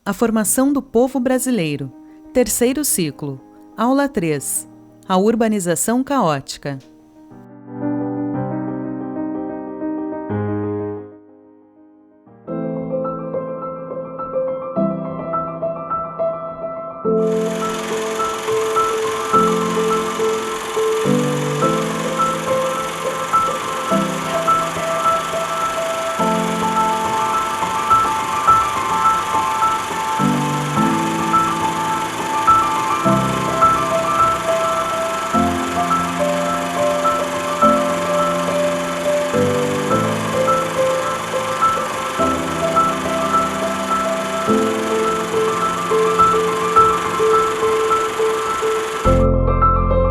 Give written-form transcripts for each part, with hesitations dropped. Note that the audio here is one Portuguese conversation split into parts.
A formação do povo brasileiro. Terceiro ciclo. Aula 3. A urbanização caótica.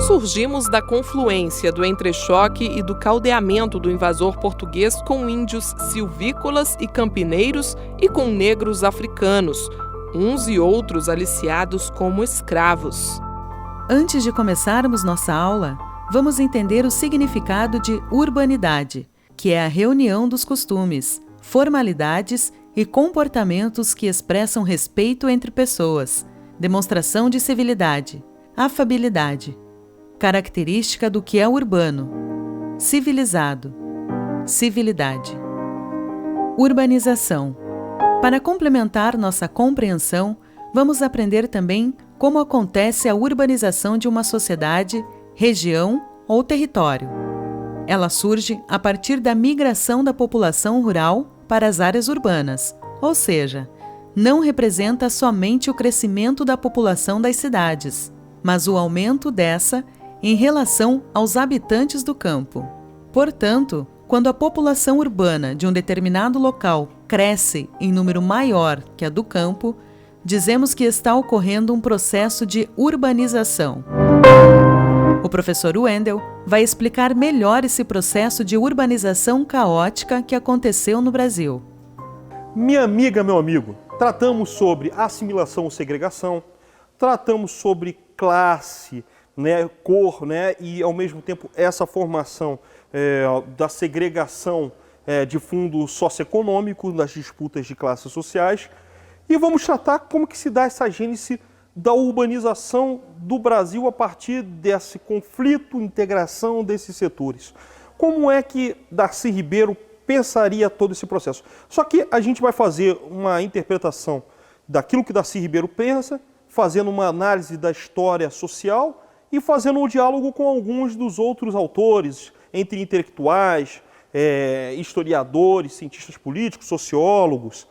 Surgimos da confluência do entrechoque e do caldeamento do invasor português com índios silvícolas e campineiros e com negros africanos, uns e outros aliciados como escravos. Antes de começarmos nossa aula, vamos entender o significado de urbanidade, que é a reunião dos costumes, formalidades e comportamentos que expressam respeito entre pessoas, demonstração de civilidade, afabilidade. Característica do que é urbano, civilizado, civilidade. Urbanização. Para complementar nossa compreensão, vamos aprender também como acontece a urbanização de uma sociedade, região ou território. Ela surge a partir da migração da população rural para as áreas urbanas, ou seja, não representa somente o crescimento da população das cidades, mas o aumento dessa em relação aos habitantes do campo. Portanto, quando a população urbana de um determinado local cresce em número maior que a do campo, dizemos que está ocorrendo um processo de urbanização. O professor Wendel vai explicar melhor esse processo de urbanização caótica que aconteceu no Brasil. Minha amiga, meu amigo, tratamos sobre assimilação ou segregação, tratamos sobre classe, cor, e ao mesmo tempo essa formação da segregação de fundo socioeconômico nas disputas de classes sociais, e vamos tratar como que se dá essa gênese da urbanização do Brasil a partir desse conflito, integração desses setores. Como é que Darcy Ribeiro pensaria todo esse processo? Só que a gente vai fazer uma interpretação daquilo que Darcy Ribeiro pensa, fazendo uma análise da história social e fazendo um diálogo com alguns dos outros autores, entre intelectuais, historiadores, cientistas políticos, sociólogos,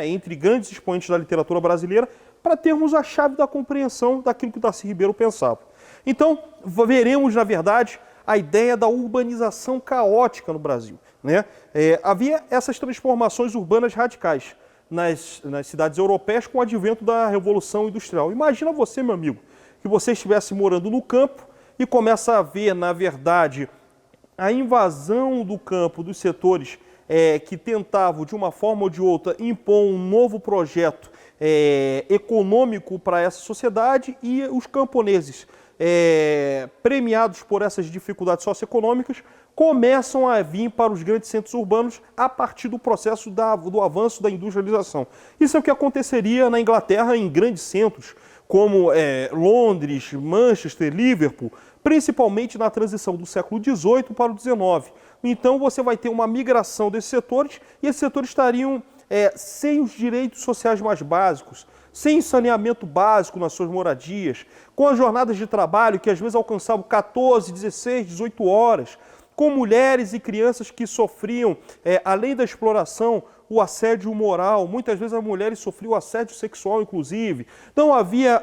entre grandes expoentes da literatura brasileira, para termos a chave da compreensão daquilo que Darcy Ribeiro pensava. Então, veremos, na verdade, a ideia da urbanização caótica no Brasil. Havia essas transformações urbanas radicais nas cidades europeias com o advento da Revolução Industrial. Imagina você, meu amigo, que você estivesse morando no campo e começa a ver, na verdade, a invasão do campo dos setores que tentavam, de uma forma ou de outra, impor um novo projeto econômico para essa sociedade, e os camponeses, premiados por essas dificuldades socioeconômicas, começam a vir para os grandes centros urbanos a partir do processo do avanço da industrialização. Isso é o que aconteceria na Inglaterra em grandes centros, como Londres, Manchester, Liverpool, principalmente na transição do século XVIII para o XIX. Então você vai ter uma migração desses setores, e esses setores estariam sem os direitos sociais mais básicos, sem saneamento básico nas suas moradias, com as jornadas de trabalho que às vezes alcançavam 14, 16, 18 horas, com mulheres e crianças que sofriam, além da exploração, o assédio moral. Muitas vezes as mulheres sofriam assédio sexual, inclusive. Não havia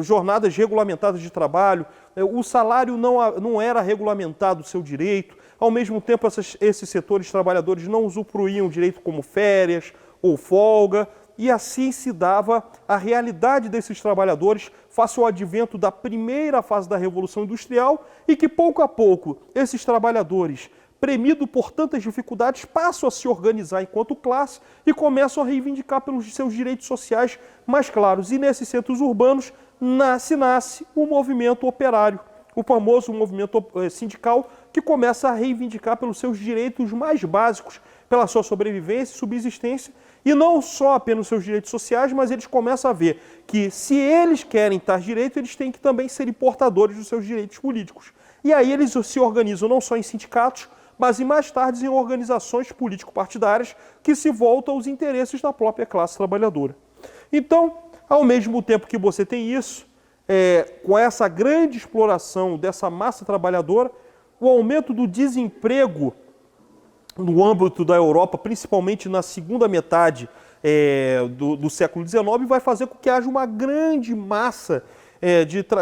jornadas regulamentadas de trabalho, o salário não era regulamentado o seu direito. Ao mesmo tempo, esses setores trabalhadores não usufruíam direito como férias ou folga, e assim se dava a realidade desses trabalhadores face ao advento da primeira fase da Revolução Industrial, e que pouco a pouco esses trabalhadores, premidos por tantas dificuldades, passam a se organizar enquanto classe e começam a reivindicar pelos seus direitos sociais mais claros. E nesses centros urbanos nasce o movimento operário. o famoso movimento sindical, que começa a reivindicar pelos seus direitos mais básicos, pela sua sobrevivência e subsistência, e não só apenas seus direitos sociais, mas eles começam a ver que se eles querem tais direitos, eles têm que também ser portadores dos seus direitos políticos. E aí eles se organizam não só em sindicatos, mas mais tarde em organizações político-partidárias que se voltam aos interesses da própria classe trabalhadora. Então, ao mesmo tempo que você tem isso, com essa grande exploração dessa massa trabalhadora, o aumento do desemprego no âmbito da Europa, principalmente na segunda metade do século XIX, vai fazer com que haja uma grande massa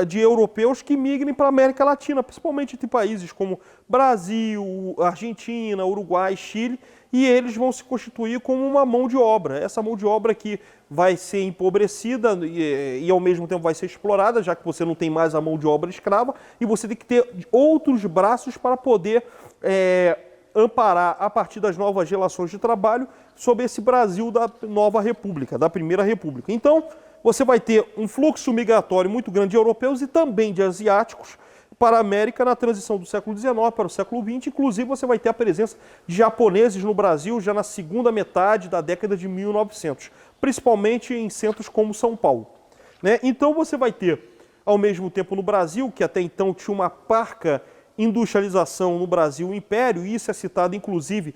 de europeus que migrem para a América Latina, principalmente entre países como Brasil, Argentina, Uruguai, Chile, e eles vão se constituir como uma mão de obra. Essa mão de obra que vai ser empobrecida e ao mesmo tempo vai ser explorada, já que você não tem mais a mão de obra escrava, e você tem que ter outros braços para poder amparar, a partir das novas relações de trabalho, sobre esse Brasil da nova república, da primeira república. Então, você vai ter um fluxo migratório muito grande de europeus e também de asiáticos para a América na transição do século XIX para o século XX. Inclusive, você vai ter a presença de japoneses no Brasil já na segunda metade da década de 1900, principalmente em centros como São Paulo. Então, você vai ter, ao mesmo tempo, no Brasil, que até então tinha uma parca industrialização no Brasil, o Império, e isso é citado inclusive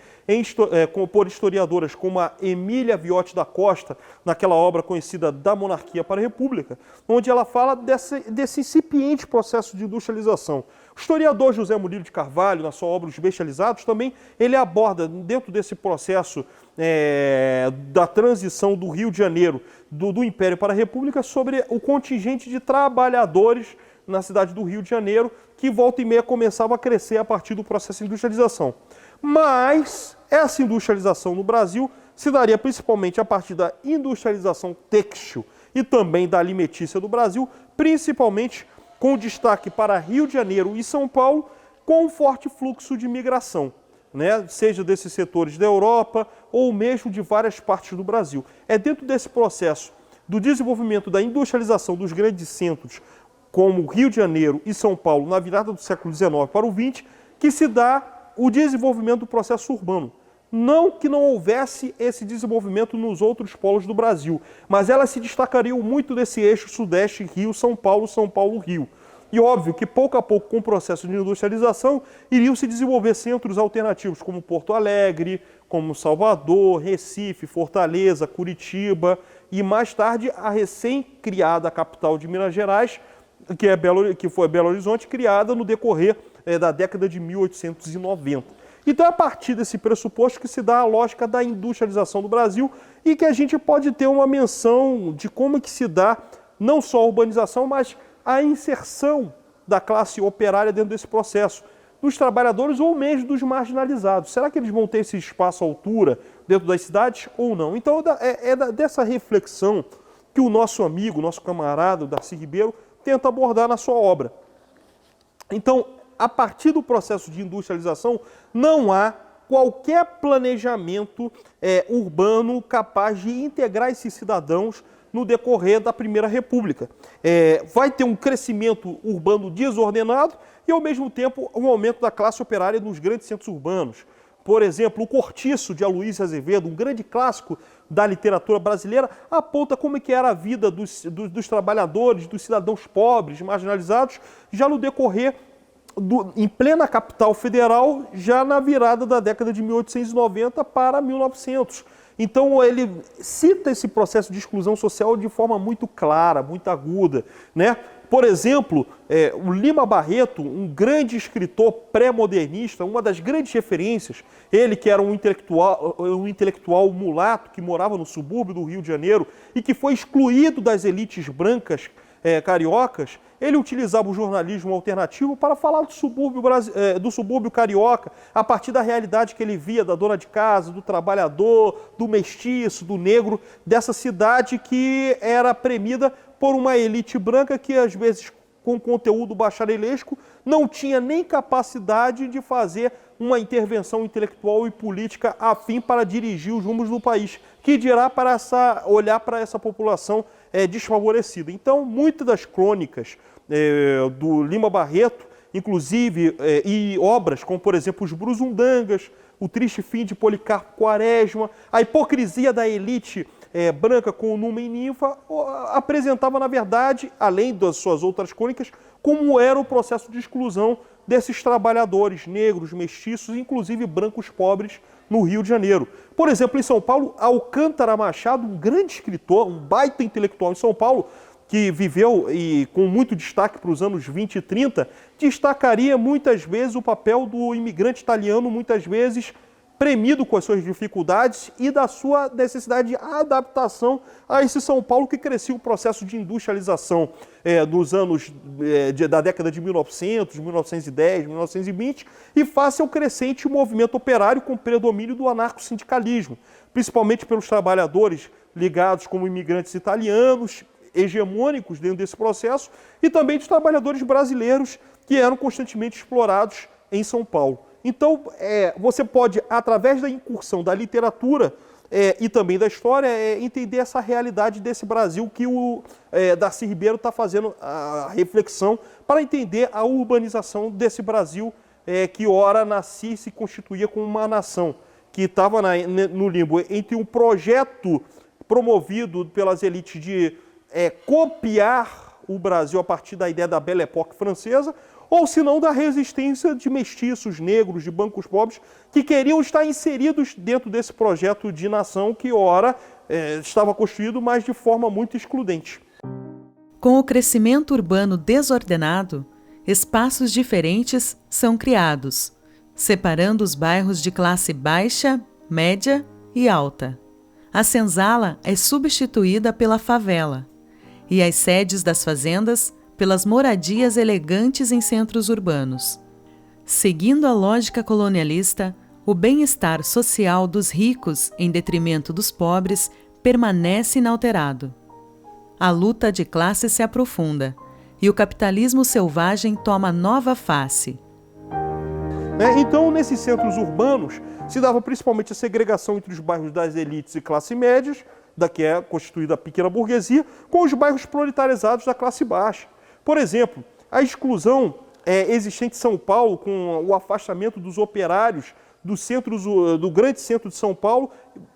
por historiadoras como a Emília Viotti da Costa, naquela obra conhecida Da Monarquia para a República, onde ela fala desse incipiente processo de industrialização. O historiador José Murilo de Carvalho, na sua obra Os Bestializados, também ele aborda, dentro desse processo da transição do Rio de Janeiro, do Império para a República, sobre o contingente de trabalhadores na cidade do Rio de Janeiro, que volta e meia começava a crescer a partir do processo de industrialização. Mas essa industrialização no Brasil se daria principalmente a partir da industrialização têxtil e também da alimentícia do Brasil, principalmente com destaque para Rio de Janeiro e São Paulo, com um forte fluxo de migração, seja desses setores da Europa ou mesmo de várias partes do Brasil. É dentro desse processo do desenvolvimento da industrialização dos grandes centros, como Rio de Janeiro e São Paulo, na virada do século XIX para o XX, que se dá o desenvolvimento do processo urbano. Não que não houvesse esse desenvolvimento nos outros polos do Brasil, mas elas se destacariam muito desse eixo Sudeste, Rio, São Paulo, Rio. E óbvio que pouco a pouco, com o processo de industrialização, iriam se desenvolver centros alternativos como Porto Alegre, como Salvador, Recife, Fortaleza, Curitiba e mais tarde a recém-criada capital de Minas Gerais, que foi Belo Horizonte, criada no decorrer da década de 1890. Então, é a partir desse pressuposto que se dá a lógica da industrialização do Brasil e que a gente pode ter uma menção de como que se dá não só a urbanização, mas a inserção da classe operária dentro desse processo, dos trabalhadores ou mesmo dos marginalizados. Será que eles vão ter esse espaço à altura dentro das cidades ou não? Então, dessa reflexão que o nosso amigo, nosso camarada, Darcy Ribeiro, tenta abordar na sua obra. Então, a partir do processo de industrialização, não há qualquer planejamento urbano capaz de integrar esses cidadãos no decorrer da Primeira República. Vai ter um crescimento urbano desordenado e, ao mesmo tempo, um aumento da classe operária nos grandes centros urbanos. Por exemplo, o Cortiço, de Aloysio Azevedo, um grande clássico da literatura brasileira, aponta como que era a vida dos trabalhadores, dos cidadãos pobres, marginalizados, já no decorrer, em plena capital federal, já na virada da década de 1890 para 1900. Então, ele cita esse processo de exclusão social de forma muito clara, muito aguda, Por exemplo, o Lima Barreto, um grande escritor pré-modernista, uma das grandes referências, ele que era um intelectual mulato que morava no subúrbio do Rio de Janeiro e que foi excluído das elites brancas cariocas, ele utilizava o jornalismo alternativo para falar do subúrbio carioca, a partir da realidade que ele via da dona de casa, do trabalhador, do mestiço, do negro, dessa cidade que era premida por uma elite branca que, às vezes, com conteúdo bacharelesco, não tinha nem capacidade de fazer uma intervenção intelectual e política afim para dirigir os rumos do país, que dirá olhar para essa população desfavorecida. Então, muitas das crônicas do Lima Barreto, inclusive, e obras como, por exemplo, Os Brusundangas, O Triste Fim de Policarpo Quaresma, A Hipocrisia da Elite Branca com Numa e Ninfa, apresentava, na verdade, além das suas outras crônicas, como era o processo de exclusão desses trabalhadores negros, mestiços, inclusive brancos pobres, no Rio de Janeiro. Por exemplo, em São Paulo, Alcântara Machado, um grande escritor, um baita intelectual em São Paulo, que viveu e com muito destaque para os anos 20 e 30, destacaria muitas vezes o papel do imigrante italiano, muitas vezes premido com as suas dificuldades e da sua necessidade de adaptação a esse São Paulo que crescia o processo de industrialização dos anos da década de 1900, 1910, 1920 e face ao crescente movimento operário com predomínio do anarcossindicalismo, principalmente pelos trabalhadores ligados como imigrantes italianos, hegemônicos dentro desse processo, e também dos trabalhadores brasileiros que eram constantemente explorados em São Paulo. Então, você pode, através da incursão da literatura e também da história, entender essa realidade desse Brasil que o Darcy Ribeiro está fazendo a reflexão para entender a urbanização desse Brasil que ora nascia e se constituía como uma nação, que estava no limbo entre um projeto promovido pelas elites de copiar o Brasil a partir da ideia da Belle Époque francesa, ou se não da resistência de mestiços, negros, de bancos pobres, que queriam estar inseridos dentro desse projeto de nação que, ora, estava construído, mas de forma muito excludente. Com o crescimento urbano desordenado, espaços diferentes são criados, separando os bairros de classe baixa, média e alta. A senzala é substituída pela favela, e as sedes das fazendas pelas moradias elegantes em centros urbanos. Seguindo a lógica colonialista, o bem-estar social dos ricos em detrimento dos pobres permanece inalterado. A luta de classe se aprofunda e o capitalismo selvagem toma nova face. Então, nesses centros urbanos, se dava principalmente a segregação entre os bairros das elites e classe médias, da que é constituída a pequena burguesia, com os bairros proletarizados da classe baixa. Por exemplo, a exclusão existente em São Paulo, com o afastamento dos operários do grande centro de São Paulo,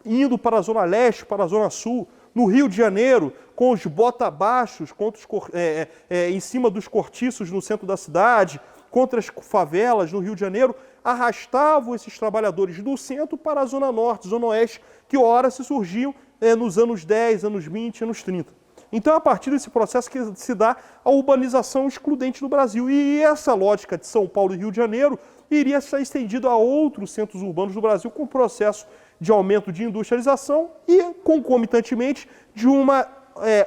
indo para a Zona Leste, para a Zona Sul, no Rio de Janeiro, com os bota-baixos em cima dos cortiços no centro da cidade, contra as favelas no Rio de Janeiro, arrastavam esses trabalhadores do centro para a Zona Norte, Zona Oeste, que ora se surgiam nos anos 10, anos 20, anos 30. Então, é a partir desse processo que se dá a urbanização excludente no Brasil. E essa lógica de São Paulo e Rio de Janeiro iria ser estendida a outros centros urbanos do Brasil com o processo de aumento de industrialização e, concomitantemente, de uma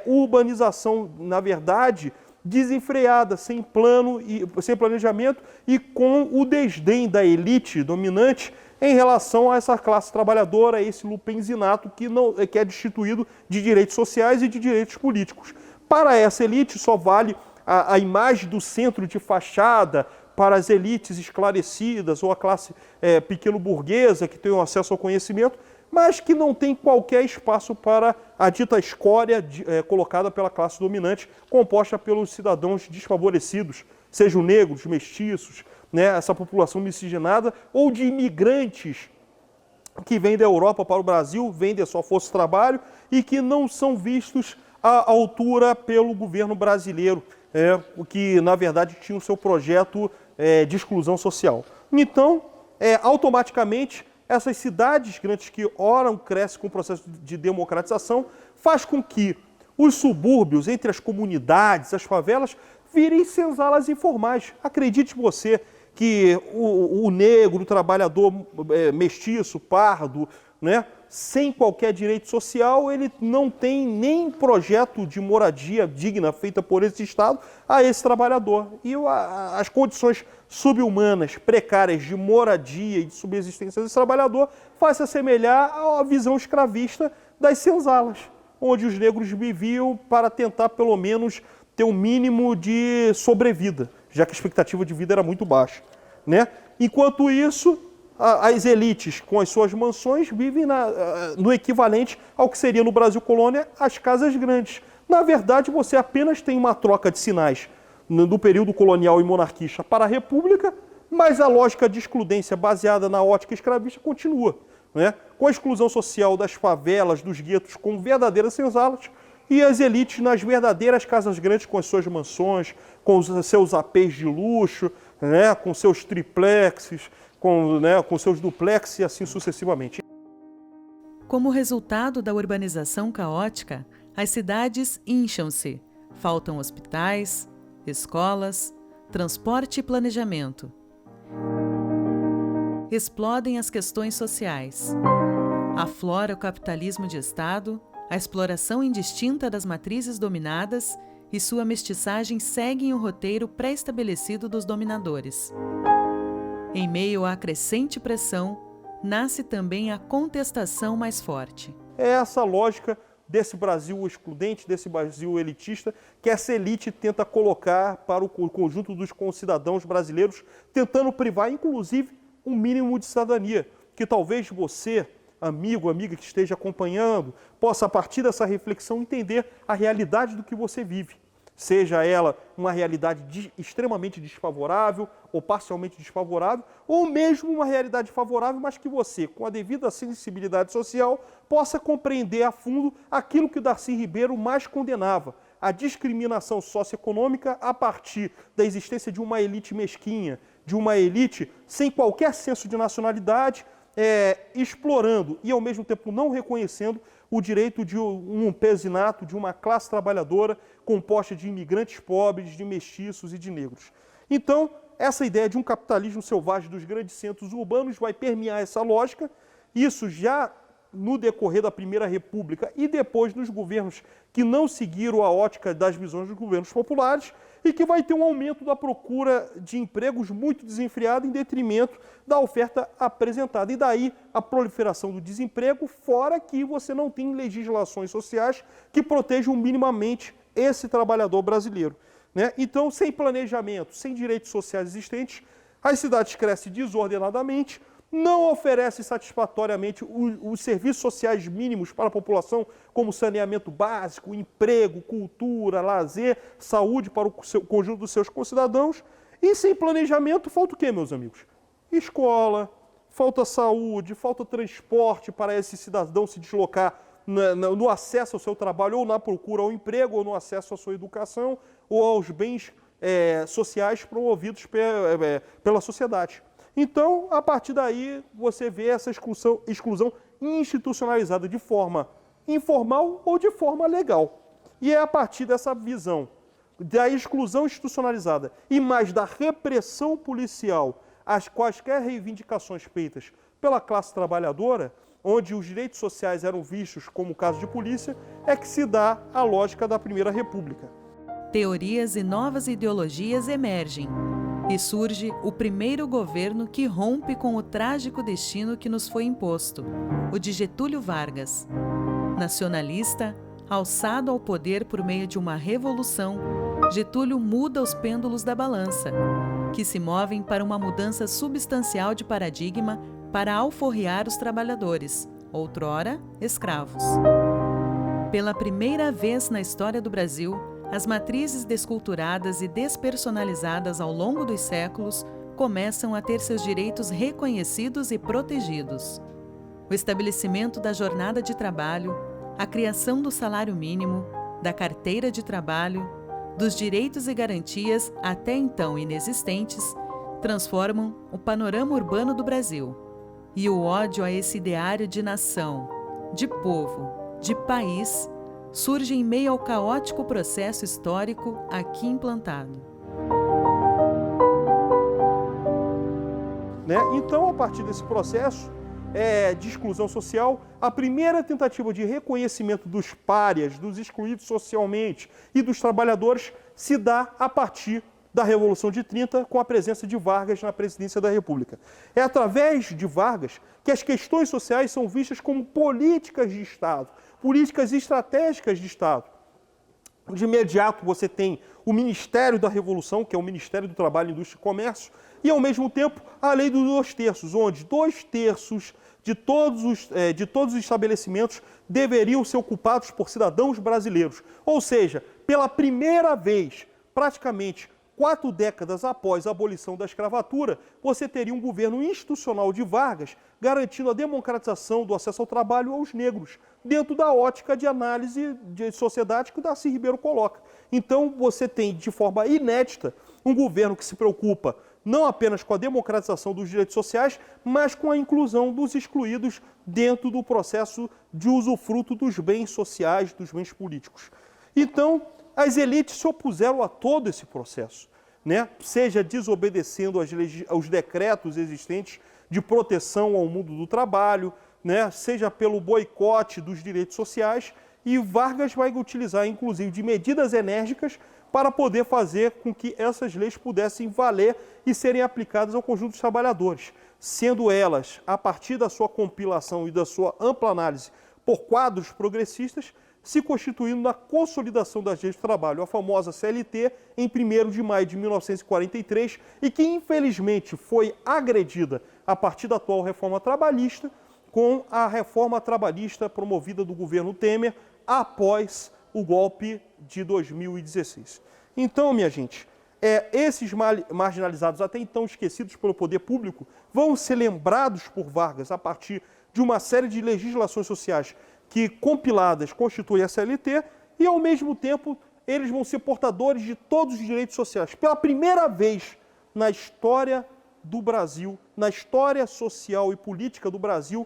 urbanização, na verdade, desenfreada, sem plano, sem planejamento e com o desdém da elite dominante em relação a essa classe trabalhadora, esse lupenzinato que é destituído de direitos sociais e de direitos políticos. Para essa elite só vale a imagem do centro de fachada para as elites esclarecidas ou a classe pequeno-burguesa que tem o acesso ao conhecimento, mas que não tem qualquer espaço para a dita escória colocada pela classe dominante, composta pelos cidadãos desfavorecidos, sejam negros, mestiços, essa população miscigenada, ou de imigrantes que vêm da Europa para o Brasil, vendem a sua força de trabalho e que não são vistos à altura pelo governo brasileiro, o que, na verdade, tinha o seu projeto de exclusão social. Então, automaticamente, essas cidades grandes que ora crescem com o processo de democratização, faz com que os subúrbios, entre as comunidades, as favelas, virem senzalas informais. Acredite você que o negro, o trabalhador mestiço, pardo, sem qualquer direito social, ele não tem nem projeto de moradia digna feita por esse Estado a esse trabalhador. E as condições subhumanas, precárias de moradia e de subsistência desse trabalhador faz se assemelhar à visão escravista das senzalas, onde os negros viviam para tentar, pelo menos, ter um mínimo de sobrevida, já que a expectativa de vida era muito baixa. Enquanto isso, as elites, com as suas mansões, vivem no equivalente ao que seria no Brasil colônia as casas grandes. Na verdade, você apenas tem uma troca de sinais do período colonial e monarquista para a República, mas a lógica de excludência baseada na ótica escravista continua, né? Com a exclusão social das favelas, dos guetos como verdadeiras senzalas e as elites nas verdadeiras casas grandes com as suas mansões, com os seus APs de luxo, né? Com seus triplexes, com seus duplex e assim sucessivamente. Como resultado da urbanização caótica, as cidades incham-se, faltam hospitais, escolas, transporte e planejamento. Explodem as questões sociais. Aflora o capitalismo de Estado, a exploração indistinta das matrizes dominadas e sua mestiçagem seguem o roteiro pré-estabelecido dos dominadores. Em meio à crescente pressão, nasce também a contestação mais forte. É essa lógica desse Brasil excludente, desse Brasil elitista, que essa elite tenta colocar para o conjunto dos concidadãos brasileiros, tentando privar, inclusive, um mínimo de cidadania, que talvez você, amigo, amiga que esteja acompanhando, possa, a partir dessa reflexão, entender a realidade do que você vive. Seja ela uma realidade extremamente desfavorável ou parcialmente desfavorável, ou mesmo uma realidade favorável, mas que você, com a devida sensibilidade social, possa compreender a fundo aquilo que Darcy Ribeiro mais condenava, a discriminação socioeconômica a partir da existência de uma elite mesquinha, de uma elite sem qualquer senso de nacionalidade, explorando e, ao mesmo tempo, não reconhecendo o direito de um pesinato, de uma classe trabalhadora composta de imigrantes pobres, de mestiços e de negros. Então, essa ideia de um capitalismo selvagem dos grandes centros urbanos vai permear essa lógica, isso já no decorrer da Primeira República e depois nos governos que não seguiram a ótica das visões dos governos populares, e que vai ter um aumento da procura de empregos muito desenfreado em detrimento da oferta apresentada. E daí a proliferação do desemprego, fora que você não tem legislações sociais que protejam minimamente esse trabalhador brasileiro, né? Então, sem planejamento, sem direitos sociais existentes, as cidades crescem desordenadamente, não oferece satisfatoriamente os serviços sociais mínimos para a população, como saneamento básico, emprego, cultura, lazer, saúde para o conjunto dos seus concidadãos. E sem planejamento, falta o quê, meus amigos? Escola, falta saúde, falta transporte para esse cidadão se deslocar no acesso ao seu trabalho, ou na procura ao emprego, ou no acesso à sua educação, ou aos bens sociais promovidos pela sociedade. Então, a partir daí, você vê essa exclusão institucionalizada de forma informal ou de forma legal. E é a partir dessa visão da exclusão institucionalizada e mais da repressão policial às quaisquer reivindicações feitas pela classe trabalhadora, onde os direitos sociais eram vistos como caso de polícia, é que se dá a lógica da Primeira República. Teorias e novas ideologias emergem. E surge o primeiro governo que rompe com o trágico destino que nos foi imposto, o de Getúlio Vargas. Nacionalista, alçado ao poder por meio de uma revolução, Getúlio muda os pêndulos da balança, que se movem para uma mudança substancial de paradigma para alforriar os trabalhadores, outrora escravos. Pela primeira vez na história do Brasil, as matrizes desculturadas e despersonalizadas ao longo dos séculos começam a ter seus direitos reconhecidos e protegidos. O estabelecimento da jornada de trabalho, a criação do salário mínimo, da carteira de trabalho, dos direitos e garantias até então inexistentes, transformam o panorama urbano do Brasil. E o ódio a esse ideário de nação, de povo, de país, surge em meio ao caótico processo histórico aqui implantado. Então, a partir desse processo de exclusão social, a primeira tentativa de reconhecimento dos párias, dos excluídos socialmente e dos trabalhadores se dá a partir da Revolução de 30, com a presença de Vargas na presidência da República. É através de Vargas que as questões sociais são vistas como políticas de Estado, políticas estratégicas de Estado. De imediato você tem o Ministério da Revolução, que é o Ministério do Trabalho, Indústria e Comércio, e ao mesmo tempo a Lei dos 2/3, onde 2/3 de todos os estabelecimentos deveriam ser ocupados por cidadãos brasileiros. Ou seja, pela primeira vez, praticamente 4 décadas após a abolição da escravatura, você teria um governo institucional de Vargas garantindo a democratização do acesso ao trabalho aos negros, dentro da ótica de análise de sociedade que o Darcy Ribeiro coloca. Então você tem, de forma inédita, um governo que se preocupa não apenas com a democratização dos direitos sociais, mas com a inclusão dos excluídos dentro do processo de usufruto dos bens sociais, dos bens políticos. Então, as elites se opuseram a todo esse processo, né? Seja desobedecendo aos decretos existentes de proteção ao mundo do trabalho, né? Seja pelo boicote dos direitos sociais, e Vargas vai utilizar, inclusive, de medidas enérgicas para poder fazer com que essas leis pudessem valer e serem aplicadas ao conjunto dos trabalhadores, sendo elas, a partir da sua compilação e da sua ampla análise por quadros progressistas, se constituindo na consolidação das leis do trabalho, a famosa CLT, em 1º de maio de 1943, e que infelizmente foi agredida a partir da atual reforma trabalhista, com a reforma trabalhista promovida do governo Temer após o golpe de 2016. Então, minha gente, esses marginalizados, até então esquecidos pelo poder público, vão ser lembrados por Vargas a partir de uma série de legislações sociais que, compiladas, constituem a CLT, e, ao mesmo tempo, eles vão ser portadores de todos os direitos sociais. Pela primeira vez na história do Brasil, na história social e política do Brasil,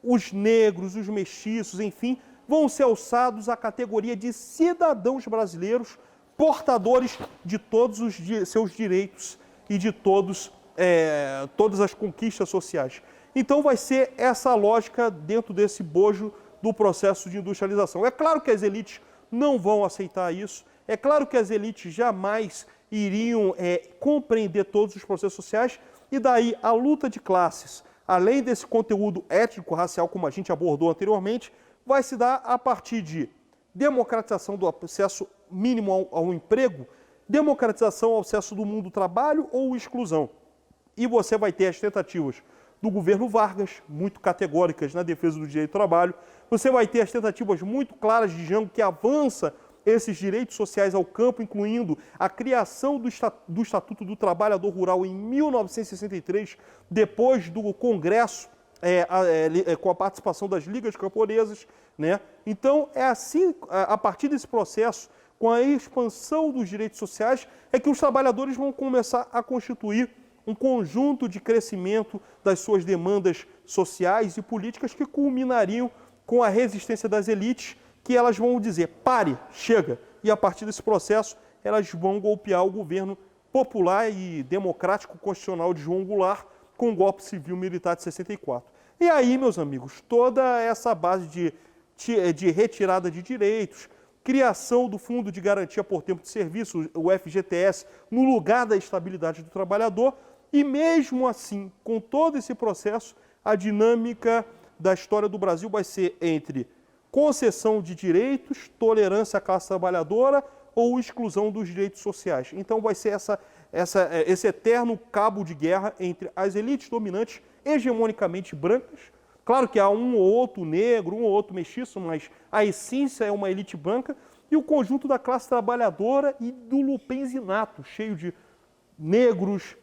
os negros, os mestiços, enfim, vão ser alçados à categoria de cidadãos brasileiros, portadores de todos os seus direitos e de todas as conquistas sociais. Então vai ser essa lógica dentro desse bojo do processo de industrialização. É claro que as elites não vão aceitar isso, é claro que as elites jamais iriam compreender todos os processos sociais, e daí a luta de classes, além desse conteúdo étnico-racial, como a gente abordou anteriormente, vai se dar a partir de democratização do acesso mínimo ao emprego, democratização ao acesso do mundo do trabalho ou exclusão. E você vai ter as tentativas do governo Vargas, muito categóricas na defesa do direito do trabalho. Você vai ter as tentativas muito claras de Jango, que avança esses direitos sociais ao campo, incluindo a criação do Estatuto do Trabalhador Rural em 1963, depois do Congresso, com a participação das ligas camponesas, né? Então, é assim, a partir desse processo, com a expansão dos direitos sociais, é que os trabalhadores vão começar a constituir um conjunto de crescimento das suas demandas sociais e políticas que culminariam com a resistência das elites, que elas vão dizer, pare, chega, e a partir desse processo elas vão golpear o governo popular e democrático constitucional de João Goulart com o golpe civil-militar de 64. E aí, meus amigos, toda essa base de retirada de direitos, criação do Fundo de Garantia por Tempo de Serviço, o FGTS, no lugar da estabilidade do trabalhador, e mesmo assim, com todo esse processo, a dinâmica da história do Brasil vai ser entre concessão de direitos, tolerância à classe trabalhadora ou exclusão dos direitos sociais. Então vai ser esse eterno cabo de guerra entre as elites dominantes hegemonicamente brancas. Claro que há um ou outro negro, um ou outro mestiço, mas a essência é uma elite branca, e o conjunto da classe trabalhadora e do lupenzinato, cheio de negros,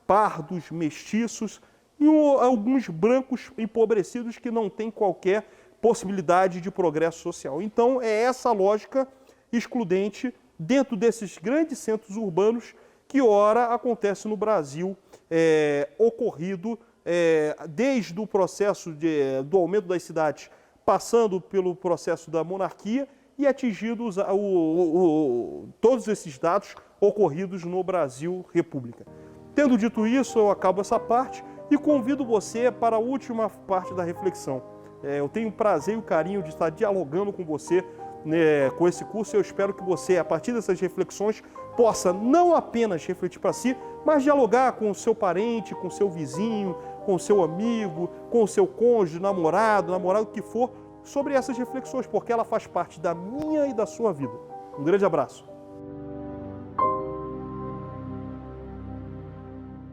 pardos, mestiços e alguns brancos empobrecidos que não têm qualquer possibilidade de progresso social. Então é essa lógica excludente dentro desses grandes centros urbanos que ora acontece no Brasil, ocorrido desde o processo do aumento das cidades, passando pelo processo da monarquia e atingidos todos esses dados ocorridos no Brasil República. Tendo dito isso, eu acabo essa parte e convido você para a última parte da reflexão. Eu tenho o prazer e o carinho de estar dialogando com você, né, com esse curso. Eu espero que você, a partir dessas reflexões, possa não apenas refletir para si, mas dialogar com o seu parente, com o seu vizinho, com o seu amigo, com o seu cônjuge, namorado que for, sobre essas reflexões, porque ela faz parte da minha e da sua vida. Um grande abraço.